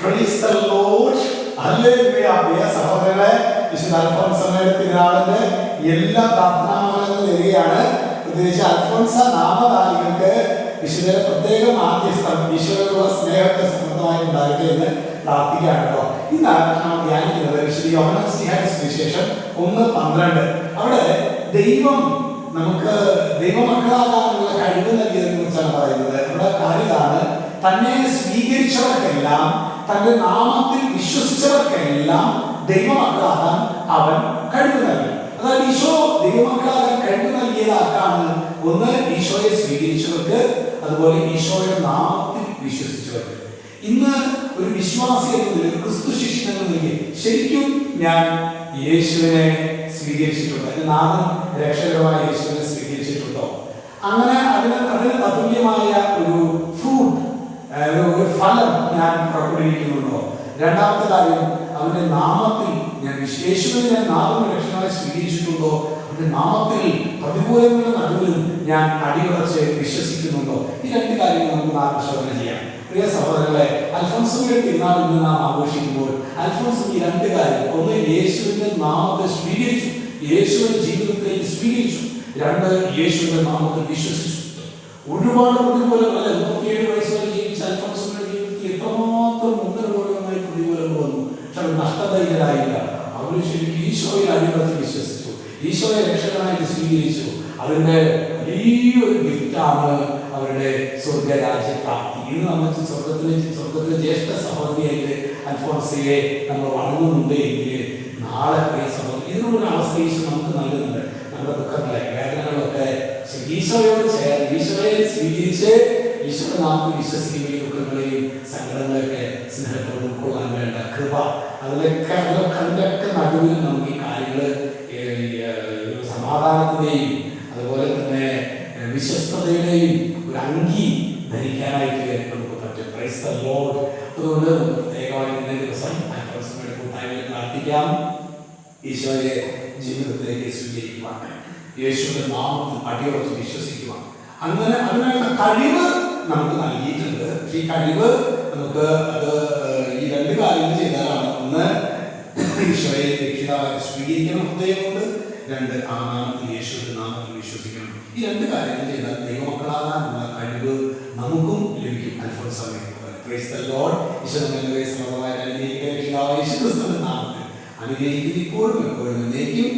Praise the Lord. Hallelujah. പ്രിയ സഹോദരങ്ങളെ, വിശുദ്ധ അൽഫോൻസാമ്മയുടെ തിരുനാളിന്റെ എല്ലാ പ്രാർത്ഥനാമങ്ങളും നേരുകയാണ്. പ്രത്യേകിച്ച് അൽഫോൻസ നാമധാരികൾക്ക് വിശുദ്ധ പ്രത്യേക മാധ്യസ്ഥം ഈശോയോടുള്ള സ്നേഹത്തെ സമൃദ്ധമായി ഉണ്ടാകട്ടെ എന്ന് പ്രാർത്ഥിക്കുകയാണ് കേട്ടോ. ഇന്നാണ് നാം ധ്യാനിക്കുന്നത് വിശുദ്ധ യോഹന്നാൻ ശ്ലീഹായുടെ സുവിശേഷം 1:12. അവിടെ ദൈവം നമുക്ക് ദൈവമക്കളാകാനുള്ള കഴിവ് നൽകിയതിനെ കുറിച്ചാണ് പറയുന്നത്. നമ്മുടെ കാര്യമാണ്, തന്നെ സ്വീകരിച്ചവർക്കെല്ലാം, തന്റെ നാമത്തിൽ വിശ്വസിച്ചവർക്കെല്ലാം ദൈവമക്കളാകാൻ അവൻ കഴിവ് നൽകി. അതായത് ഈശോ ദൈവമക്കളാകാൻ കഴിവ് നൽകിയത് ആർക്കാണ്? ഒന്ന്, ഈശോയെ സ്വീകരിച്ചവർക്ക്, അതുപോലെ ഈശോയുടെ നാമത്തിൽ വിശ്വസിച്ചവർക്ക്. ഇന്ന് ഒരു വിശ്വാസി എന്ന നിലയിൽ, ക്രിസ്തു ശിഷ്യൻ എന്ന നിലയിൽ ശരിക്കും ഞാൻ യേശുവിനെ സ്വീകരിച്ചിട്ടുണ്ടോ? എന്റെ നാമം രക്ഷകരമായ യേശുവിനെ സ്വീകരിച്ചിട്ടുണ്ടോ? അങ്ങനെ അതിന് അതുല്യമായ ഒരു ഫ്രൂട്ട്, ഒരു ഫലം ഞാൻ പുറപ്പെടുവിക്കുന്നുണ്ടോ? രണ്ടാമത്തെ കാര്യം, അവന്റെ നാമത്തിൽ ഞാൻ യേശുവിനെ നാമം രക്ഷകനായി സ്വീകരിച്ചിട്ടുണ്ടോ? അവന്റെ നാമത്തിൽ പ്രതികൂലങ്ങളുടെ നടുവിലും ഞാൻ അടിയുറച്ച് വിശ്വസിക്കുന്നുണ്ടോ? ഈ രണ്ട് കാര്യങ്ങൾ നമുക്ക് ആത്മശോധന ചെയ്യാം. പ്രിയ സഹോദരങ്ങളെ, അൽഫോൻസാമ്മയുടെ തിരുനാൾ ഇന്ന് നാം ആഘോഷിക്കുമ്പോൾ അൽഫോൻസ് ഈ രണ്ട് കാര്യം, ഒന്ന് യേശുവിന്റെ നാമത്തെ സ്വീകരിച്ചു, യേശുവിന്റെ ജീവിതത്തിലേക്ക് സ്വീകരിച്ചു. രണ്ട്, യേശുവിന്റെ നാമത്തിൽ വിശ്വസിച്ചു. ഒരുപാട് പ്രതികൂലങ്ങൾ, 37 വയസ്സ് വരെ ജീവിച്ച അൽഫോൻസാമ്മയുടെ ജീവിതത്തിൽ എത്രമാത്രം മുന്നോട്ടുമായി പ്രതികൂലങ്ങൾ വന്നു. പക്ഷെ അവർ നഷ്ടധൈര്യരായില്ല. അവർ ശരിക്കും ഈശോയിൽ അടിയുറച്ച് വിശ്വസിച്ചു, ഈശോയെ രക്ഷകനായിട്ട് സ്വീകരിച്ചു. അതിന്റെ വലിയൊരു ഗിഫ്റ്റാണ് അവരുടെ സ്വർഗരാജ്യപ്രാപ്തി. ഇന്ന് നമ്മൾ സ്വർഗത്തിലെ ജ്യേഷ്ഠ സഹോദരിയായിട്ട് അൽഫോൻസയെ നമ്മൾ വണങ്ങുന്നുണ്ട് എങ്കിൽ, നാളെ പ്രിയ സഹോദരി ഇതിനൊരു അവസ്ഥ ഈശോ നമുക്ക് നൽകുന്നുണ്ട്. നമ്മുടെ ദുഃഖങ്ങളെ, വേദനകളൊക്കെ ഈശോയോട് ചേർന്ന്, ഈശോയെ സ്വീകരിച്ച് ഈശോയുടെ നാമത്തിൽ വിശ്വസിക്കുന്ന ഈ ദുഃഖങ്ങളെയും സങ്കടങ്ങളെയൊക്കെ സ്നേഹത്തോട് ഉൾക്കൊള്ളാൻ വേണ്ട കൃപ, അതിലൊക്കെ നടുവിൽ നമുക്ക് ഈ കാര്യങ്ങൾ സമാധാനത്തിന്റെയും അതുപോലെ തന്നെ വിശ്വസ്തതയുടെയും ഒരു അങ്കി ധരിക്കാനായിട്ട് നമുക്ക് പറ്റും. Praise the Lord. അതുകൊണ്ട് നമുക്ക് പ്രത്യേകമായി ഇന്നേ ദിവസം അൽഫോൻസാമ്മയുടെ കൂട്ടായ്മയിൽ പ്രാർത്ഥിക്കാം. ഈശോയെ ജീവിതത്തിലേക്ക് സ്വീകരിക്കുവാൻ, യേശുവിന്റെ നാമത്തിൽ അടിയുറച്ച് വിശ്വസിക്കുവാൻ, അങ്ങനെ അതിനുള്ള കഴിവ് നമുക്ക് നൽകിയിട്ടുണ്ട്. പക്ഷെ ഈ കഴിവ് നമുക്ക് ഈ രണ്ട് കാര്യങ്ങൾ ചെയ്താലാണ്. ഒന്ന്, ഈശോയെ രക്ഷിതാവായി സ്വീകരിക്കണം ഹൃദയം കൊണ്ട്. രണ്ട്, ആ നാമത്തിൽ യേശുവിന്റെ നാമത്തിൽ വിശ്വസിക്കണം. ഈ രണ്ട് കാര്യങ്ങൾ ചെയ്താൽ ദൈവമക്കളാകാനുള്ള കഴിവ് നമുക്കും ലഭിക്കും. അൽഫോൻസാമ്മയെ പ്രൈസ് ദി ലോർഡ്. ഈശോയുടെ സമൃദ്ധമായ അനുഗ്രഹിക്കുന്ന രക്ഷിതാവായ യേശുക്രിസ്തുവിന്റെ നാമത്തിൽ അനുഗ്രഹിക്കുന്ന ഇപ്പോഴും എപ്പോഴും എന്നേക്കും.